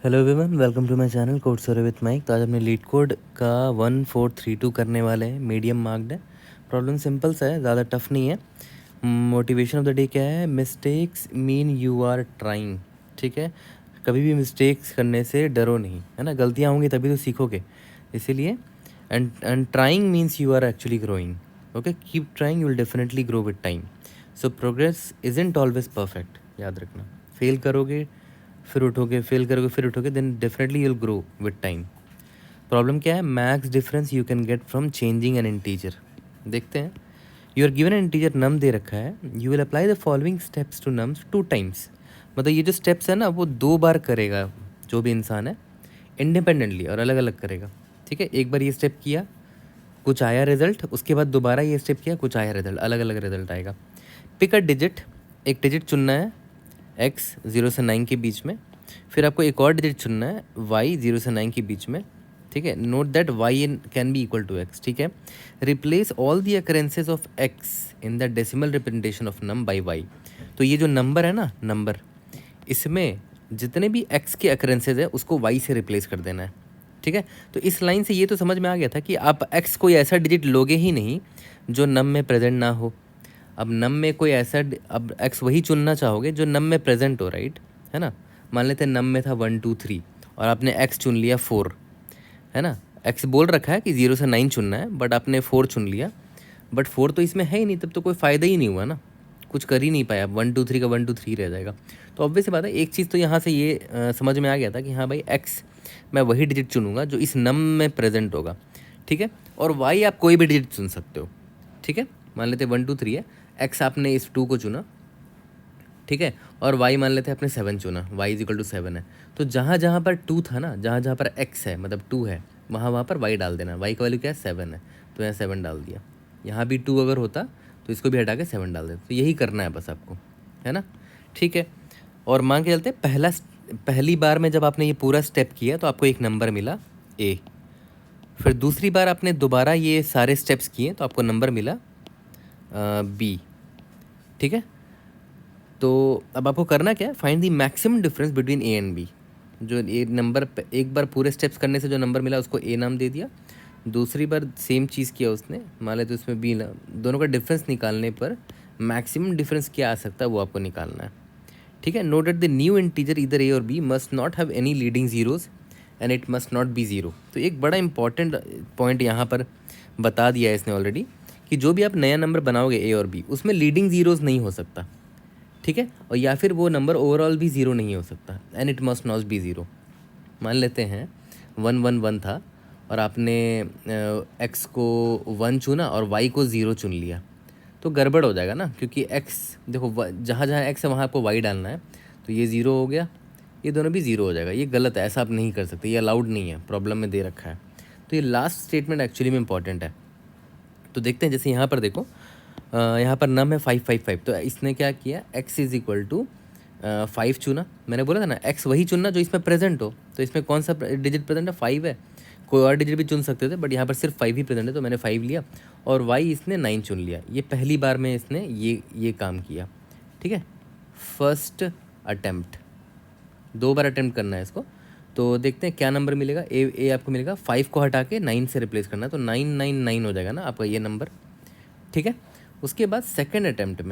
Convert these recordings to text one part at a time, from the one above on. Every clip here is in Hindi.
Hello everyone, welcome to my channel code story with MIK. तो आज अपने लीड कोड का 1432 करने वाले हैं। मीडियम मार्क्ड है। प्रॉब्लम सिंपल सा है, ज़्यादा टफ नहीं है। मोटिवेशन ऑफ द डे क्या है? Mistakes mean you are trying. ठीक है, कभी भी मिस्टेक्स करने से डरो नहीं, है ना। गलतियाँ होंगी तभी तो सीखोगे, इसीलिए and trying means you are actually growing. Okay, keep trying, you will definitely grow with time. So progress isn't always perfect, याद रखना। फेल करोगे फिर उठोगे, फेल करोगे फिर उठोगे, then definitely you will grow with time. Problem क्या है? Max difference you can get from changing an integer. देखते हैं। You are given an integer num दे रखा है। You will apply the following steps to nums 2 times. मतलब ये जो स्टेप्स है ना, वो 2 बार करेगा जो भी इंसान है, इंडिपेंडेंटली और अलग अलग करेगा। ठीक है, एक बार ये स्टेप किया, कुछ आया रिजल्ट, उसके बाद दोबारा ये स्टेप किया, कुछ आया रिजल्ट, अलग अलग रिजल्ट आएगा। पिक अ डिजिट, एक डिजिट चुनना है x 0 से 9 के बीच में। फिर आपको एक और डिजिट चुनना है y 0 से 9 के बीच में। ठीक है, note that y can be equal to x। ठीक है, replace all the occurrences of x in the decimal representation of num by y। तो ये जो नंबर है ना, नंबर, इसमें जितने भी x के अकरेंसेज है उसको y से रिप्लेस कर देना है। ठीक है, तो इस लाइन से ये तो समझ में आ गया था कि आप x कोई ऐसा डिजिट लोगे ही नहीं जो नम में प्रेजेंट ना हो। अब नम में कोई ऐसा अब एक्स वही चुनना चाहोगे जो नम में प्रेजेंट हो, राइट, है ना। मान लेते हैं नम में था 1 2 3 और आपने एक्स चुन लिया 4, है ना। एक्स बोल रखा है कि 0 से 9 चुनना है, बट आपने 4 चुन लिया। बट 4 तो इसमें है ही नहीं, तब तो कोई फ़ायदा ही नहीं हुआ ना, कुछ कर ही नहीं पाया। 1 2 3 का 1 2 3 रह जाएगा। तो ऑब्वियस बात है, एक चीज़ तो यहाँ से ये समझ में आ गया था कि हाँ भाई, एक्स मैं वही डिजिट चुनूंगा जो इस नम में प्रेजेंट होगा। ठीक है, और वाई आप कोई भी डिजिट चुन सकते हो। ठीक है, मान लेते 1 2 3 है, एक्स आपने इस 2 को चुना, ठीक है, और वाई मान लेते हैं आपने 7 चुना, वाई इज इक्वल टू 7 है। तो जहाँ जहाँ पर 2 था ना, जहाँ जहाँ पर एक्स है मतलब 2 है, वहाँ वहाँ पर वाई डाल देना। वाई का वैल्यू क्या है? 7 है, तो यहाँ 7 डाल दिया। यहाँ भी 2 अगर होता तो इसको भी हटा के 7 डाल देते। तो यही करना है बस आपको, है ना। ठीक है, और मान के चलते पहली बार में जब आपने ये पूरा स्टेप किया तो आपको एक नंबर मिला ए। फिर दूसरी बार आपने दोबारा ये सारे स्टेप्स किए तो आपको नंबर मिला बी। ठीक है, तो अब आपको करना क्या है? Find the maximum difference between A and B. जो ए नंबर एक बार पूरे स्टेप्स करने से जो नंबर मिला उसको ए नाम दे दिया। दूसरी बार सेम चीज़ किया उसने, मान लेते उसमें बी ना। दोनों का डिफरेंस निकालने पर मैक्सिमम डिफरेंस क्या आ सकता है वो आपको निकालना है। ठीक है, note that the new integer इधर ए और B must not have any leading zeros and it must not be zero. तो एक बड़ा इंपॉर्टेंट पॉइंट यहाँ पर बता दिया है इसने ऑलरेडी, कि जो भी आप नया नंबर बनाओगे ए और बी, उसमें लीडिंग जीरोज नहीं हो सकता। ठीक है, और या फिर वो नंबर ओवरऑल भी ज़ीरो नहीं हो सकता, and it must not be zero. मान लेते हैं 1 1 1 था और आपने एक्स को 1 चुना और वाई को 0 चुन लिया, तो गड़बड़ हो जाएगा ना, क्योंकि एक्स देखो जहाँ जहाँ एक्स है वहाँ आपको वाई डालना है। तो ये 0 हो गया, ये दोनों भी 0 हो जाएगा। ये गलत है, ऐसा आप नहीं कर सकते, ये अलाउड नहीं है, प्रॉब्लम में दे रखा है। तो ये लास्ट स्टेटमेंट एक्चुअली में इंपॉर्टेंट है। तो देखते हैं, जैसे यहाँ पर देखो, यहाँ पर नम है 5 5 5। तो इसने क्या किया? x इज इक्वल टू 5 चुना। मैंने बोला था ना, x वही चुनना जो इसमें प्रेजेंट हो। तो इसमें कौन सा डिजिट प्रेजेंट है? 5 है। कोई और डिजिट भी चुन सकते थे, बट यहाँ पर सिर्फ 5 ही प्रेजेंट है, तो मैंने 5 लिया। और y इसने 9 चुन लिया। ये पहली बार में इसने ये काम किया। ठीक है, फर्स्ट अटैम्प्ट, 2 बार अटैम्प्ट करना है इसको। तो देखते हैं क्या नंबर मिलेगा। ए आपको मिलेगा 5 को हटा के 9 से रिप्लेस करना है, तो 999 हो जाएगा ना आपका ये नंबर। ठीक है, उसके बाद सेकंड अटैम्प्ट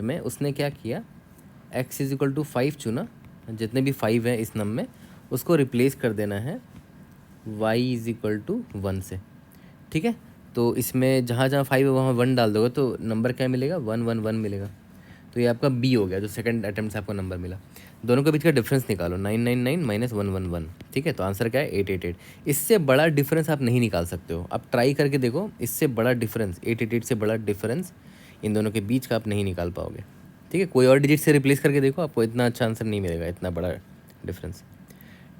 में उसने क्या किया? x इज इक्वल टू 5 चुना, जितने भी 5 हैं इस नम में उसको रिप्लेस कर देना है y इज इक्वल टू 1 से। ठीक है, तो इसमें जहाँ जहाँ 5 है वहाँ 1 डाल दोगे तो नंबर क्या मिलेगा? 1 1 1 मिलेगा। तो ये आपका b हो गया, जो सेकंड अटैम्प्ट से आपको नंबर मिला। दोनों के बीच का डिफरेंस निकालो, 999 माइनस 111। ठीक है, तो आंसर क्या है? 888। इससे बड़ा डिफरेंस आप नहीं निकाल सकते हो। आप ट्राई करके देखो, इससे बड़ा डिफरेंस 888 से बड़ा डिफरेंस इन दोनों के बीच का आप नहीं निकाल पाओगे। ठीक है, कोई और डिजिट से रिप्लेस करके देखो, आपको इतना अच्छा आंसर नहीं मिलेगा, इतना बड़ा डिफरेंस।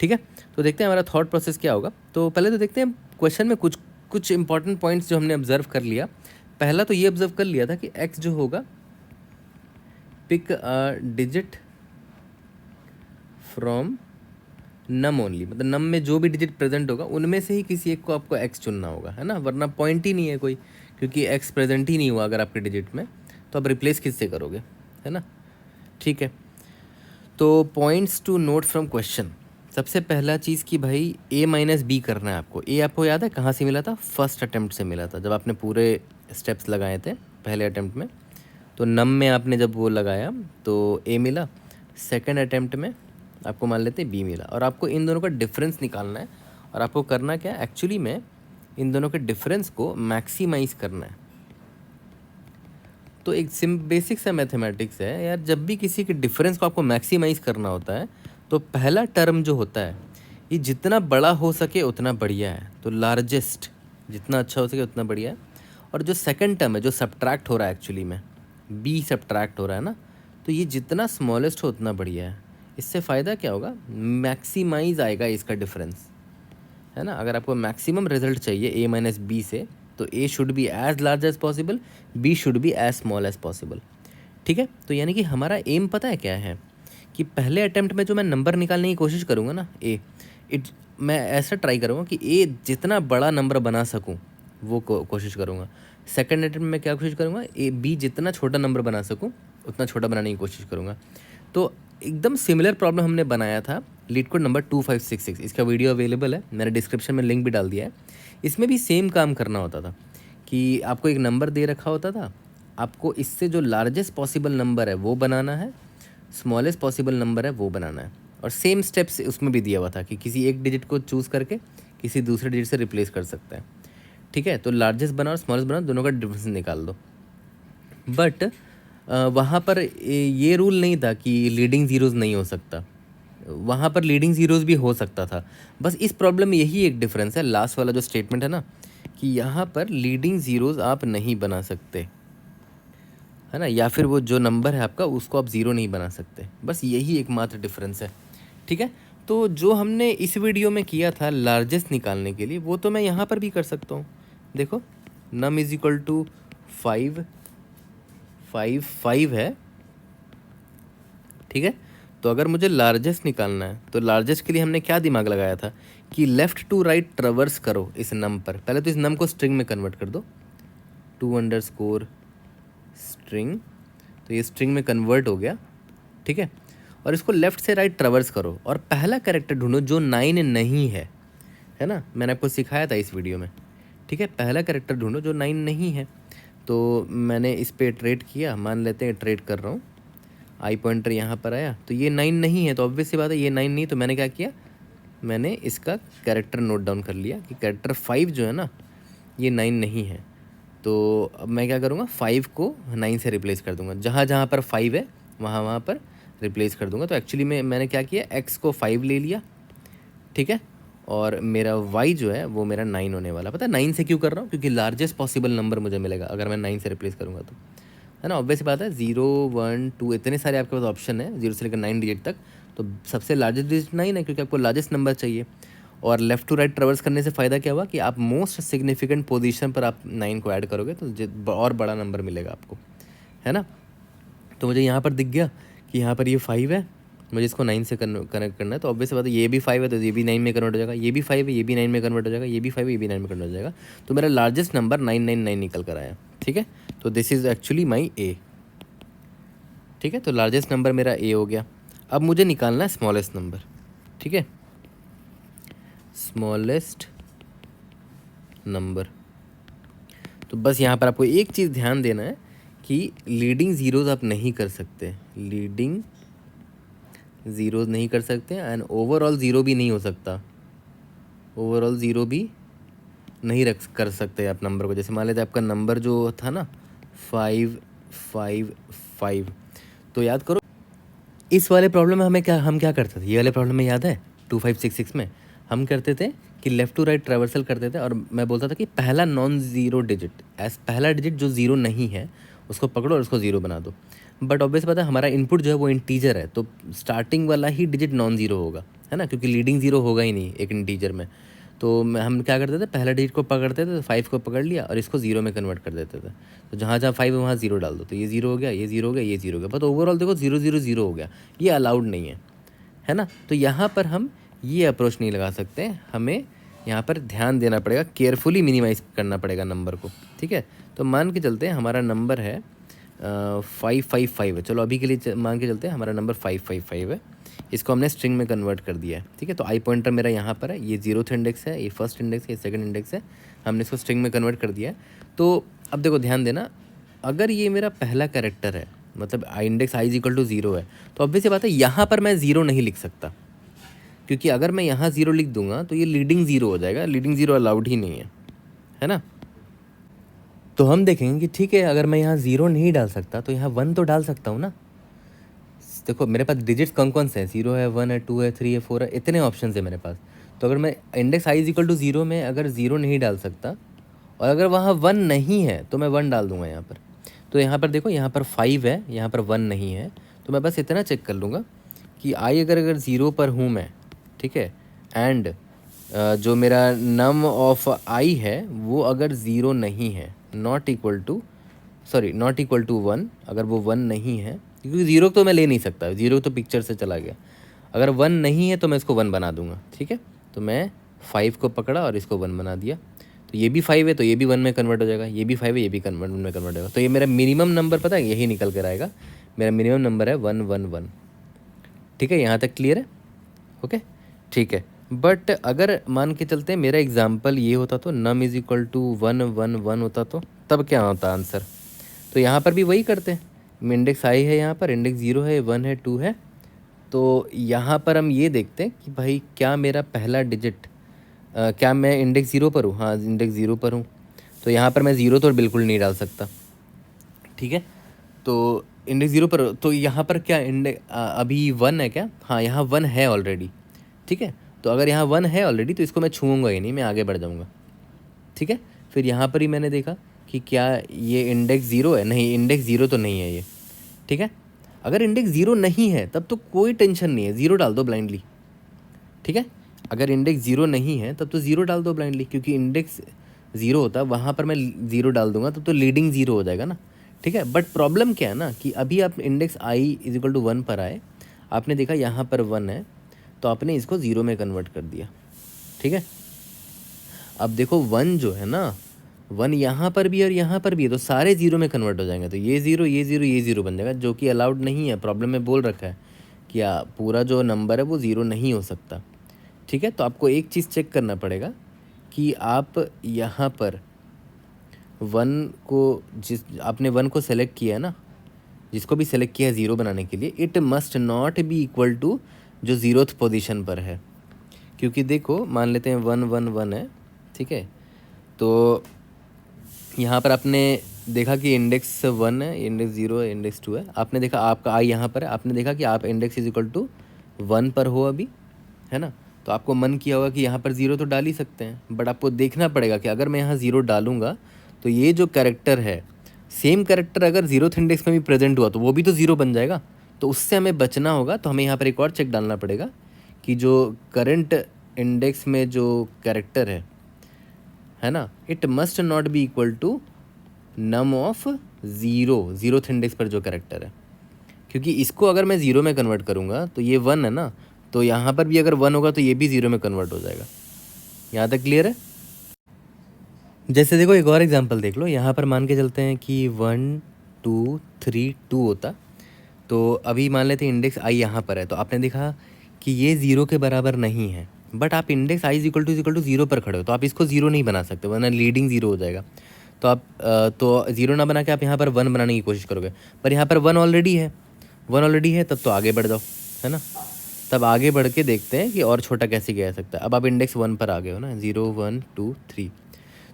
ठीक है, तो देखते हैं हमारा थॉट प्रोसेस क्या होगा। तो पहले तो देखते हैं क्वेश्चन में कुछ इंपॉर्टेंट पॉइंट्स जो हमने ऑब्जर्व कर लिया। पहला तो ये ऑब्जर्व कर लिया था कि एक्स जो होगा, pick a digit from num only, मतलब नम में जो भी डिजिट प्रेजेंट होगा उनमें से ही किसी एक को आपको एक्स चुनना होगा, है ना, वरना पॉइंट ही नहीं है कोई, क्योंकि एक्स प्रेजेंट ही नहीं हुआ अगर आपके डिजिट में, तो आप रिप्लेस किससे करोगे, है ना। ठीक है, तो points to note from question. सबसे पहला चीज़ कि भाई a माइनस बी करना है आपको। a आपको याद है कहाँ से मिला था? फर्स्ट अटेम्प्ट से मिला था, जब आपने पूरे स्टेप्स लगाए थे पहले अटेम्प्ट में। तो नम में आपने जब वो लगाया तो a मिला, सेकंड अटेम्प्ट में आपको मान लेते b मिला, और आपको इन दोनों का डिफरेंस निकालना है। और आपको करना क्या है एक्चुअली में, इन दोनों के डिफरेंस को मैक्सिमाइज करना है। तो एक बेसिक सा मैथमेटिक्स है यार, जब भी किसी के डिफरेंस को आपको मैक्सिमाइज करना होता है तो पहला टर्म जो होता है ये जितना बड़ा हो सके उतना बढ़िया है। तो लार्जेस्ट जितना अच्छा हो सके उतना बढ़िया है। और जो सेकंड टर्म है जो सब्ट्रैक्ट हो रहा है एक्चुअली में, बी सब्ट्रैक्ट हो रहा है ना, तो ये जितना स्मॉलेस्ट हो उतना बढ़िया है। इससे फ़ायदा क्या होगा? मैक्सिमाइज आएगा इसका डिफरेंस, है ना। अगर आपको मैक्सिमम रिजल्ट चाहिए a माइनस बी से, तो a should be as large as possible, b should be as small as possible. ठीक है, तो यानी कि हमारा एम पता है क्या है कि पहले अटेम्प्ट में जो मैं नंबर निकालने की कोशिश करूँगा ना मैं ऐसा ट्राई करूँगा कि a जितना बड़ा नंबर बना सकूँ वो कोशिश करूँगा। सेकंड अटेम्प्ट में क्या कोशिश करूँगा? b जितना छोटा नंबर बना सकूँ उतना छोटा बनाने की कोशिश करूँगा। तो एकदम सिमिलर प्रॉब्लम हमने बनाया था लीड कोड नंबर 2566। इसका वीडियो अवेलेबल है, मैंने डिस्क्रिप्शन में लिंक भी डाल दिया है। इसमें भी सेम काम करना होता था कि आपको एक नंबर दे रखा होता था, आपको इससे जो लार्जेस्ट पॉसिबल नंबर है वो बनाना है, स्मॉलेस्ट पॉसिबल नंबर है वो बनाना है। और सेम स्टेप्स उसमें भी दिया हुआ था कि किसी एक डिजिट को चूज़ करके किसी दूसरे डिजिट से रिप्लेस कर सकते हैं। ठीक है, तो लार्जेस्ट बनाओ और स्मॉलेस्ट बनाओ, दोनों का डिफरेंस निकाल दो। बट वहाँ पर ये रूल नहीं था कि लीडिंग ज़ीरोज़ नहीं हो सकता, वहाँ पर लीडिंग ज़ीरोज़ भी हो सकता था। बस इस प्रॉब्लम में यही एक डिफरेंस है, लास्ट वाला जो स्टेटमेंट है ना, कि यहाँ पर लीडिंग ज़ीरोज़ आप नहीं बना सकते, है ना, या फिर वो जो नंबर है आपका उसको आप ज़ीरो नहीं बना सकते। बस यही एकमात्र डिफरेंस है। ठीक है, तो जो हमने इस वीडियो में किया था लार्जेस्ट निकालने के लिए, वो तो मैं यहाँ पर भी कर सकता हूँ। देखो, नम इज इक्वल टू 5 है। ठीक है, तो अगर मुझे लार्जेस्ट निकालना है तो लार्जेस्ट के लिए हमने क्या दिमाग लगाया था कि लेफ़्ट टू राइट ट्रवर्स करो इस नम पर। पहले तो इस नम को स्ट्रिंग में कन्वर्ट कर दो, 2_ स्ट्रिंग, तो ये स्ट्रिंग में कन्वर्ट हो गया। ठीक है, और इसको लेफ़्ट से राइट ट्रवर्स करो और पहला कैरेक्टर ढूंढो जो 9 नहीं है ना, मैंने आपको सिखाया था इस वीडियो में। ठीक है, पहला कैरेक्टर ढूंढो जो 9 नहीं है। तो मैंने इस पर ट्रेड किया, मान लेते हैं ट्रेड कर रहा हूँ, आई पॉइंटर यहाँ पर आया तो ये 9 नहीं है, तो ऑब्वियस सी बात है ये 9 नहीं। तो मैंने क्या किया, मैंने इसका कैरेक्टर नोट डाउन कर लिया कि कैरेक्टर 5 जो है ना ये 9 नहीं है। तो अब मैं क्या करूँगा, 5 को 9 से रिप्लेस कर दूँगा, जहाँ जहाँ पर 5 है वहाँ पर रिप्लेस कर दूँगा। तो एक्चुअली मैंने क्या किया, x को 5 ले लिया। ठीक है, और मेरा y जो है वो मेरा 9 होने वाला। पता है 9 से क्यों कर रहा हूँ? क्योंकि लार्जेस्ट पॉसिबल नंबर मुझे मिलेगा अगर मैं 9 से रिप्लेस करूँगा तो, है ना। ऑब्वियस बात है, 0 1 2 इतने सारे आपके पास ऑप्शन है 0 से लेकर 9 डिजिट तक, तो सबसे लार्जेस्ट डिजिट 9 है क्योंकि आपको लार्जेस्ट नंबर चाहिए। और लेफ़्ट टू राइट ट्रवर्स करने से फ़ायदा क्या हुआ कि आप मोस्ट सिग्निफिकेंट पोजीशन पर आप 9 को ऐड करोगे तो और बड़ा नंबर मिलेगा आपको, है ना। तो मुझे यहाँ पर दिख गया कि यहाँ पर ये 5 है, मुझे इसको 9 से कनेक्ट करना है। तो ऑब्वियस बात है ये भी 5 है तो ये भी 9 में कन्वर्ट हो जाएगा, ये भी 5 है ये भी 9 में कन्वर्ट हो जाएगा, ये भी 5 है ये भी 9 में कन्वर्ट हो जाएगा। तो मेरा लार्जेस्ट नंबर 999 निकल कर आया। ठीक है, तो दिस इज़ एक्चुअली माई ए। ठीक है, तो लार्जेस्ट नंबर मेरा ए हो गया। अब मुझे निकालना है स्मॉलेस्ट नंबर। ठीक है, स्मॉलेस्ट नंबर। तो बस यहाँ पर आपको एक चीज़ ध्यान देना है कि लीडिंग ज़ीरोज़ आप नहीं कर सकते, लीडिंग ज़ीरोज़ नहीं कर सकते, एंड ओवरऑल ज़ीरो भी नहीं हो सकता, ओवरऑल ज़ीरो भी नहीं कर सकते आप नंबर को। जैसे मान लेते आपका नंबर जो था ना 555, तो याद करो इस वाले प्रॉब्लम में हम क्या करते थे, ये वाले प्रॉब्लम में याद है 2566 में हम करते थे कि लेफ़्ट टू राइट ट्रैवर्सल करते थे, और मैं बोलता था कि पहला नॉन ज़ीरो डिजिट, पहला डिजिट जो ज़ीरो नहीं है उसको पकड़ो और उसको ज़ीरो बना दो। बट ऑब्वियस पता है हमारा इनपुट जो है वो इंटीजर है, तो स्टार्टिंग वाला ही डिजिट नॉन ज़ीरो होगा, है ना, क्योंकि लीडिंग ज़ीरो होगा ही नहीं एक इंटीजर में। तो हम क्या करते थे, पहला डिजिट को पकड़ते थे, 5 को पकड़ लिया और इसको ज़ीरो में कन्वर्ट कर देते थे। तो जहाँ जहाँ 5 है वहाँ ज़ीरो डाल दो, तो ये ज़ीरो हो गया, ये ज़ीरो हो गया, ये ज़ीरो हो गया। बट ओवरऑल देखो 0 0 0 हो गया, ये अलाउड नहीं है ना। तो यहाँ पर हम ये अप्रोच नहीं लगा सकते, हमें यहाँ पर ध्यान देना पड़ेगा, केयरफुली मिनिमाइज़ करना पड़ेगा नंबर को। ठीक है, तो मान के चलते हैं हमारा नंबर है 555 है। चलो अभी के लिए मान के चलते हैं हमारा नंबर 555 है। इसको हमने स्ट्रिंग में कन्वर्ट कर दिया है, ठीक है। तो आई पॉइंटर मेरा यहाँ पर है, ये 0th इंडेक्स है, ये फर्स्ट इंडेक्स है, ये सेकंड इंडेक्स है, हमने इसको स्ट्रिंग में कन्वर्ट कर दिया है। तो अब देखो ध्यान देना, अगर ये मेरा पहला कैरेक्टर है, मतलब index i is equal to 0 है, तो ऑब्वियस बात है यहाँ पर मैं 0 नहीं लिख सकता, क्योंकि अगर मैं यहाँ 0 लिख दूंगा तो ये लीडिंग 0 हो जाएगा, लीडिंग 0 अलाउड ही नहीं है ना। तो हम देखेंगे कि ठीक है, अगर मैं यहाँ 0 नहीं डाल सकता तो यहाँ 1 तो डाल सकता हूँ ना। देखो मेरे पास डिजिट्स कौन से हैं, 0 है, 1 है, 2 है, 3 है, 4 है, इतने ऑप्शन है मेरे पास। तो अगर मैं index i is equal to 0 में अगर 0 नहीं डाल सकता और अगर वहाँ 1 नहीं है तो मैं 1 डाल दूंगा यहाँ पर। तो यहाँ पर देखो, यहाँ पर 5 है, यहाँ पर 1 नहीं है, तो मैं बस इतना चेक कर लूँगा कि आई अगर 0 पर हूँ मैं, ठीक है, एंड जो मेरा नम ऑफ आई है वो अगर 0 नहीं है, नॉट इक्वल टू 1, अगर वो 1 नहीं है, क्योंकि 0 तो मैं ले नहीं सकता, 0 तो पिक्चर से चला गया। अगर 1 नहीं है तो मैं इसको 1 बना दूंगा, ठीक है। तो मैं 5 को पकड़ा और इसको 1 बना दिया, तो ये भी 5 है तो ये भी 1 में कन्वर्ट हो जाएगा, ये भी 5 है ये भी 1 में कन्वर्ट हो जाएगा। तो ये मेरा मिनिमम नंबर पता है यही निकल कर आएगा, मेरा मिनिमम नंबर है 111, ठीक है। यहाँ तक क्लियर है, ओके, ठीक है। बट अगर मान के चलते हैं मेरा एग्जाम्पल ये होता तो नम इज इक्वल टू 111 होता तो तब क्या होता आंसर। तो यहाँ पर भी वही करते हैं, इंडेक्स आई है, यहाँ पर इंडेक्स 0 है, 1 है, 2 है। तो यहाँ पर हम ये देखते हैं कि भाई क्या मेरा पहला डिजिट क्या मैं इंडेक्स 0 पर हूँ, हाँ इंडेक्स 0 पर हूँ। तो यहाँ पर मैं 0 तो बिल्कुल नहीं डाल सकता, ठीक है। तो इंडेक्स 0 पर, तो यहाँ पर क्या अभी 1 है क्या, हाँ यहाँ 1 है ऑलरेडी, ठीक है। तो अगर यहाँ 1 है ऑलरेडी तो इसको मैं छूऊंगा ही नहीं, मैं आगे बढ़ जाऊँगा, ठीक है। फिर यहाँ पर ही मैंने देखा कि क्या ये इंडेक्स 0 है, नहीं इंडेक्स 0 तो नहीं है ये, ठीक है। अगर इंडेक्स 0 नहीं है तब तो कोई टेंशन नहीं है, 0 डाल दो ब्लाइंडली, ठीक है। अगर इंडेक्स 0 नहीं है तब तो 0 डाल दो ब्लाइंडली, क्योंकि इंडेक्स 0 होता है वहाँ पर मैं 0 डाल दूंगा तब तो लीडिंग 0 हो जाएगा ना, ठीक है। बट प्रॉब्लम क्या है ना कि अभी आप index i is equal to 1 पर आए, आपने देखा यहाँ पर 1 है तो आपने इसको 0 में कन्वर्ट कर दिया, ठीक है। अब देखो 1 जो है ना, 1 यहाँ पर भी और यहाँ पर भी है, तो सारे 0 में कन्वर्ट हो जाएंगे, तो ये 0 ये 0 ये 0 बन जाएगा, जो कि अलाउड नहीं है, प्रॉब्लम में बोल रखा है कि पूरा जो नंबर है वो 0 नहीं हो सकता, ठीक है। तो आपको एक चीज़ चेक करना पड़ेगा कि आप यहाँ पर 1 को, आपने 1 को सेलेक्ट किया है ना, जिसको भी सेलेक्ट किया है 0 बनाने के लिए, it must not be equal to जो 0th पोजीशन पर है। क्योंकि देखो मान लेते हैं 1 1 1 है, ठीक है। तो यहाँ पर आपने देखा कि इंडेक्स 1 है, इंडेक्स 0 है, इंडेक्स 2 है, आपने देखा आपका आई यहाँ पर है, आपने देखा कि आप इंडेक्स इज इक्वल टू 1 पर हो अभी, है ना। तो आपको मन किया होगा कि यहाँ पर 0 तो डाल ही सकते हैं, बट आपको देखना पड़ेगा कि अगर मैं यहाँ 0 डालूंगा तो ये जो कैरेक्टर है, सेम कैरेक्टर अगर 0th इंडेक्स में भी प्रेजेंट हुआ तो वो भी तो 0 बन जाएगा। तो उससे हमें बचना होगा, तो हमें यहाँ पर एक और चेक डालना पड़ेगा कि जो करंट इंडेक्स में जो कैरेक्टर है ना, it must not be equal to num of 0th index पर जो कैरेक्टर है, क्योंकि इसको अगर मैं 0 में कन्वर्ट करूँगा तो ये 1 है ना, तो यहाँ पर भी अगर 1 होगा तो ये भी 0 में कन्वर्ट हो जाएगा। यहाँ तक क्लियर है। जैसे देखो एक और एग्जांपल देख लो, यहाँ पर मान के चलते हैं कि 1 2 3 2 होता, तो अभी मान लेते हैं इंडेक्स आई यहाँ पर है, तो आपने देखा कि ये 0 के बराबर नहीं है, बट आप index i is equal to 0 पर खड़े हो, तो आप इसको 0 नहीं बना सकते, वरना लीडिंग 0 हो जाएगा। तो आप तो 0 ना बना के आप यहाँ पर 1 बनाने की कोशिश करोगे, पर यहाँ पर 1 ऑलरेडी है, तब तो आगे बढ़ जाओ, है ना। तब आगे बढ़ के देखते हैं कि और छोटा कैसे किया जा सकता है। अब आप इंडेक्स 1 पर आ गए हो ना, 0 1 2 3,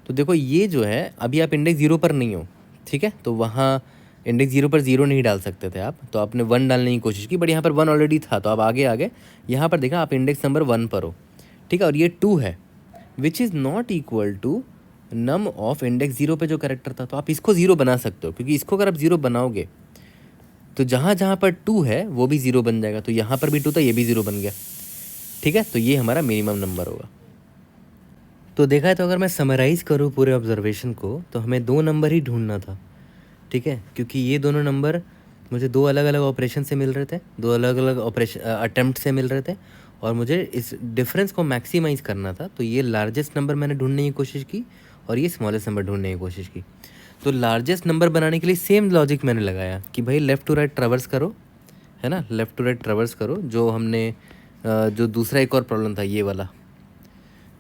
तो देखो ये जो है अभी आप इंडेक्स 0 पर नहीं हो, ठीक है। तो वहाँ इंडेक्स 0 पर 0 नहीं डाल सकते थे आप, तो आपने 1 डालने की कोशिश की, बट यहाँ पर 1 ऑलरेडी था, तो आप आगे आ गए। यहाँ पर देखा आप इंडेक्स नंबर 1 पर हो, ठीक है, और ये 2 है, which is not equal to num of index 0 पे जो कैरेक्टर था। तो आप इसको 0 बना सकते हो, क्योंकि इसको अगर आप 0 बनाओगे तो जहाँ जहाँ पर 2 है वो भी 0 बन जाएगा, तो यहाँ पर भी 2 था, ये भी 0 बन गया, ठीक है। तो ये हमारा मिनिमम नंबर होगा। तो देखा है, तो अगर मैं समराइज़ करूँ पूरे ऑब्जर्वेशन को, तो हमें 2 नंबर ही ढूंढना था, ठीक है, क्योंकि ये दोनों नंबर मुझे 2 अलग अलग ऑपरेशन से मिल रहे थे, 2 अलग अलग ऑपरेशन अटैम्प्ट से मिल रहे थे, और मुझे इस डिफरेंस को मैक्सिमाइज़ करना था। तो ये लार्जेस्ट नंबर मैंने ढूंढने की कोशिश की और ये स्मॉलेस्ट नंबर ढूंढने की कोशिश की। तो लार्जेस्ट नंबर बनाने के लिए सेम लॉजिक मैंने लगाया कि भाई लेफ़्ट टू राइट ट्रैवर्स करो, है ना, लेफ़्ट टू राइट ट्रैवर्स करो, जो हमने जो दूसरा एक और प्रॉब्लम था ये वाला,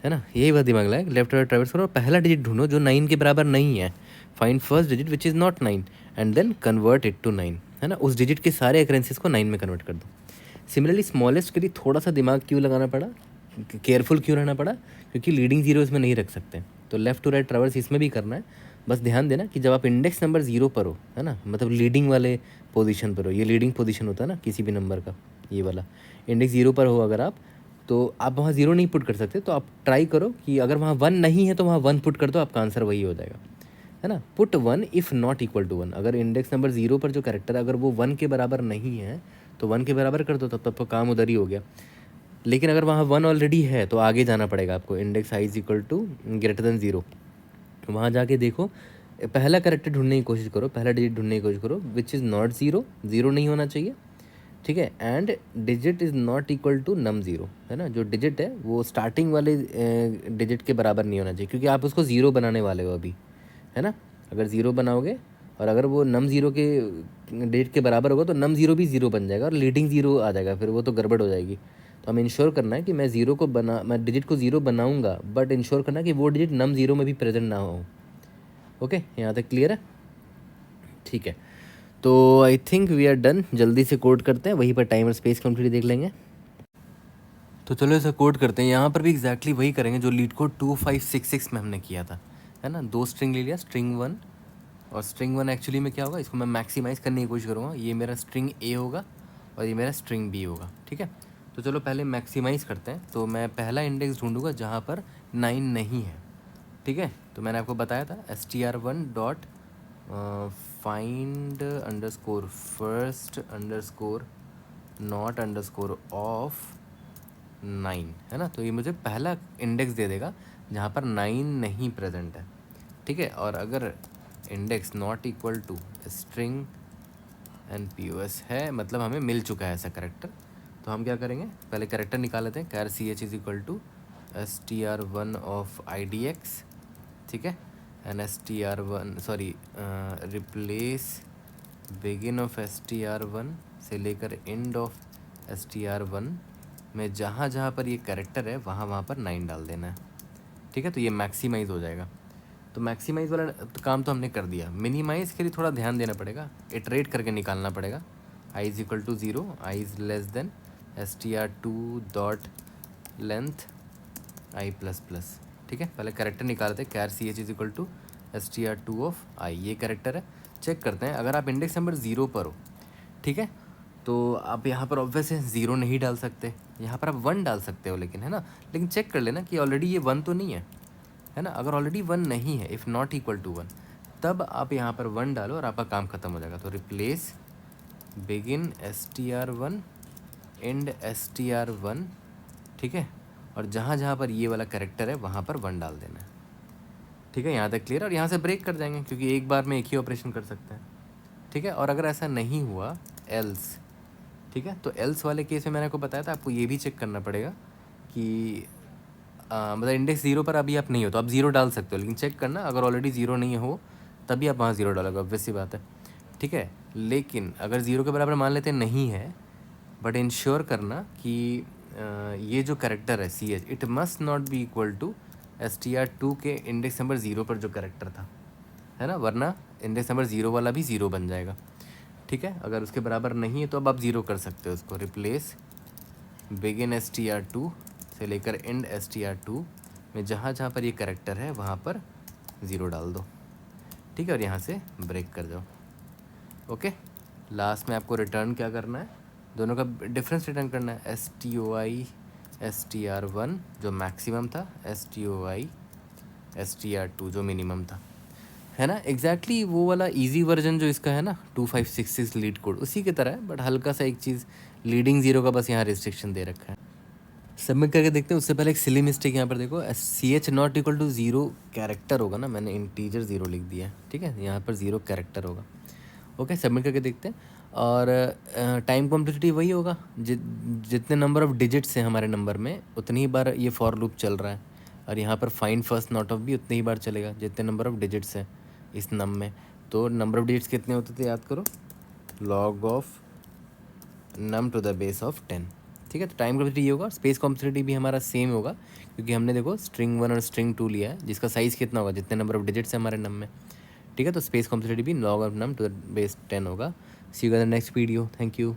है ना, यही बात दिमाग लगाया, लेफ्ट राइट ट्रैवर्स करो और पहला डिजिट ढूंढो जो 9 के बराबर नहीं है, find first digit which is not 9 and then convert it to 9, है ना, उस डिजिट के सारे अकरेंसेस को 9 में कन्वर्ट कर दो। सिमिलरली स्मॉलेस्ट के लिए थोड़ा सा दिमाग क्यों लगाना पड़ा, केयरफुल क्यों रहना पड़ा, क्योंकि लीडिंग जीरो इसमें नहीं रख सकते, तो लेफ्ट टू राइट ट्रैवर्स इसमें भी करना है। बस ध्यान देना कि जब आप इंडेक्स नंबर 0 पर हो, है ना, मतलब लीडिंग वाले पोजीशन पर हो, ये लीडिंग पोजीशन होता है ना किसी भी नंबर का, ये वाला इंडेक्स 0 पर हो अगर आप, तो आप वहाँ 0 नहीं पुट कर सकते, तो आप ट्राई करो कि अगर वहाँ 1 नहीं है तो वहाँ 1 पुट कर दो, आपका आंसर वही हो जाएगा, है ना। Put 1 if not equal to 1, अगर इंडेक्स नंबर 0 पर जो कैरेक्टर है अगर वो 1 के बराबर नहीं है तो 1 के बराबर कर दो, तब तो काम उधर ही हो गया। लेकिन अगर वहाँ 1 ऑलरेडी है तो आगे जाना पड़ेगा आपको, index i is equal to greater than 0, वहाँ जाके देखो, पहला कैरेक्टर ढूंढने की कोशिश करो, पहला डिजिट ढूंढने की कोशिश करो विच इज़ नॉट 0, 0 नहीं होना चाहिए, ठीक है, and digit is not equal to num 0, है ना, जो डिजिट है वो स्टार्टिंग वाले डिजिट के बराबर नहीं होना चाहिए, क्योंकि आप उसको 0 बनाने वाले हो अभी, है ना। अगर 0 बनाओगे और अगर वो नम 0 के डिजिट के बराबर होगा तो नम 0 भी 0 बन जाएगा और लीडिंग 0 आ जाएगा, फिर वो तो गड़बड़ हो जाएगी। तो हमें इंश्योर करना है कि मैं डिजिट को 0 बनाऊंगा, बट इंश्योर करना कि वो डिजिट नम 0 में भी प्रेजेंट ना हो। ओके, यहाँ तक क्लियर है, ठीक है। तो I think we are done, जल्दी से कोड करते हैं, वहीं पर टाइम और स्पेस कंप्लीट देख लेंगे। तो चलो इसे कोड करते हैं, यहाँ पर भी एग्जैक्टली वही करेंगे जो लीड कोड 2566 में हमने किया था, है ना। 2 स्ट्रिंग ले लिया, स्ट्रिंग 1 और स्ट्रिंग 1 एक्चुअली में क्या होगा, इसको मैं मैक्सिमाइज़ करने की कोशिश करूँगा, ये मेरा स्ट्रिंग ए होगा और ये मेरा स्ट्रिंग बी होगा, ठीक है। तो चलो पहले मैक्सिमाइज़ करते हैं, तो मैं पहला इंडेक्स ढूंढूंगा जहाँ पर 9 नहीं है, ठीक है। तो मैंने आपको बताया था str1 dot find underscore first underscore not underscore of 9, है ना। तो ये मुझे पहला इंडेक्स दे देगा जहाँ पर 9 नहीं प्रेजेंट है, ठीक है। और अगर index not equal to string end pos है, मतलब हमें मिल चुका है ऐसा करेक्टर, तो हम क्या करेंगे, पहले करेक्टर निकाल लेते हैं, char ch is equal to str1 of idx, ठीक है, end str1 sorry replace begin of str1 से लेकर एंड ऑफ str1 में जहाँ जहाँ पर ये कैरेक्टर है वहाँ वहाँ पर 9 डाल देना है, ठीक है। तो ये मैक्सिमाइज़ हो जाएगा। तो मैक्सिमाइज़ वाला काम तो हमने कर दिया, मिनिमाइज़ के लिए थोड़ा ध्यान देना पड़ेगा, इटरेट करके निकालना पड़ेगा। i is equal to 0, i is less than str2 dot length i plus plus, ठीक है। पहले कैरेक्टर निकालते हैं, char ch is equal to str2 of i, ये कैरेक्टर है। चेक करते हैं, अगर आप इंडेक्स नंबर 0 पर हो, ठीक है, तो आप यहाँ पर ऑब्वियस है 0 नहीं डाल सकते, यहाँ पर आप 1 डाल सकते हो, लेकिन, है ना, लेकिन चेक कर लेना कि ऑलरेडी ये 1 तो नहीं है ना। अगर ऑलरेडी 1 नहीं है, इफ़ नॉट इक्वल टू 1, तब आप यहाँ पर 1 डालो और आपका काम ख़त्म हो जाएगा। तो replace begin str1 and str1, ठीक है, और जहाँ जहाँ पर ये वाला कैरेक्टर है वहाँ पर 1 डाल देना है, ठीक है। यहाँ तक क्लियर, और यहाँ से ब्रेक कर जाएंगे क्योंकि एक बार में एक ही ऑपरेशन कर सकते हैं, ठीक है। और अगर ऐसा नहीं हुआ एल्स, ठीक है, तो एल्स वाले केस में मैंने आपको बताया था, आपको ये भी चेक करना पड़ेगा कि मतलब इंडेक्स 0 पर अभी आप नहीं हो तो आप 0 डाल सकते हो, लेकिन चेक करना अगर ऑलरेडी 0 नहीं हो तभी आप वहाँ 0 डालोगे, ऑब्वियस सी बात है, ठीक है। लेकिन अगर 0 के बराबर मान लेते नहीं है, बट इंश्योर करना कि ये जो कैरेक्टर है ch it must not be equal to str2 के इंडेक्स नंबर 0 पर जो कैरेक्टर था, है ना, वरना इंडेक्स नंबर 0 वाला भी 0 बन जाएगा, ठीक है। अगर उसके बराबर नहीं है तो अब आप 0 कर सकते हो उसको, रिप्लेस बिगिन str2 से लेकर एंड str2 में जहाँ जहाँ पर ये कैरेक्टर है वहाँ पर 0 डाल दो, ठीक है, और यहाँ से ब्रेक कर जाओ। ओके, लास्ट में आपको रिटर्न क्या करना है, दोनों का डिफरेंस रिटर्न करना है, stoi str1 जो मैक्सिमम था, stoi str2 जो मिनिमम था, है ना। एग्जैक्टली वो वाला इजी वर्जन जो इसका है ना 2566 लीड कोड, उसी की तरह है, बट हल्का सा एक चीज़ लीडिंग 0 का बस यहाँ रिस्ट्रिक्शन दे रखा है। सबमिट करके देखते हैं, उससे पहले एक सिली मिस्टेक यहाँ पर देखो, ch not equal to 0 character होगा ना, मैंने इंटीजर 0 लिख दिया है, ठीक है, यहाँ पर 0 कैरेक्टर होगा। ओके, सबमिट करके देखते हैं, और टाइम कॉम्प्लेक्सिटी वही होगा, जितने नंबर ऑफ डिजिट्स हैं हमारे नंबर में उतनी ही बार ये फॉर लूप चल रहा है, और यहाँ पर फाइंड फर्स्ट नॉट ऑफ भी उतनी ही बार चलेगा जितने नंबर ऑफ डिजिट्स हैं, इस नम में। तो नंबर ऑफ डिजिट्स कितने होते थे याद करो, log of num to the base of 10। ठीक है, तो टाइम कॉम्प्लेक्सिटी ये होगा, स्पेस कॉम्प्लेक्सिटी भी हमारा सेम होगा, क्योंकि हमने देखो स्ट्रिंग 1 और स्ट्रिंग 2 लिया है, जिसका साइज़ कितना होगा, जितने नंबर ऑफ डिजिट्स है हमारे नम में। ठीक है, तो स्पेस कॉम्प्लेक्सिटी भी log of num to the base 10 होगा। See you in the next video, thank you.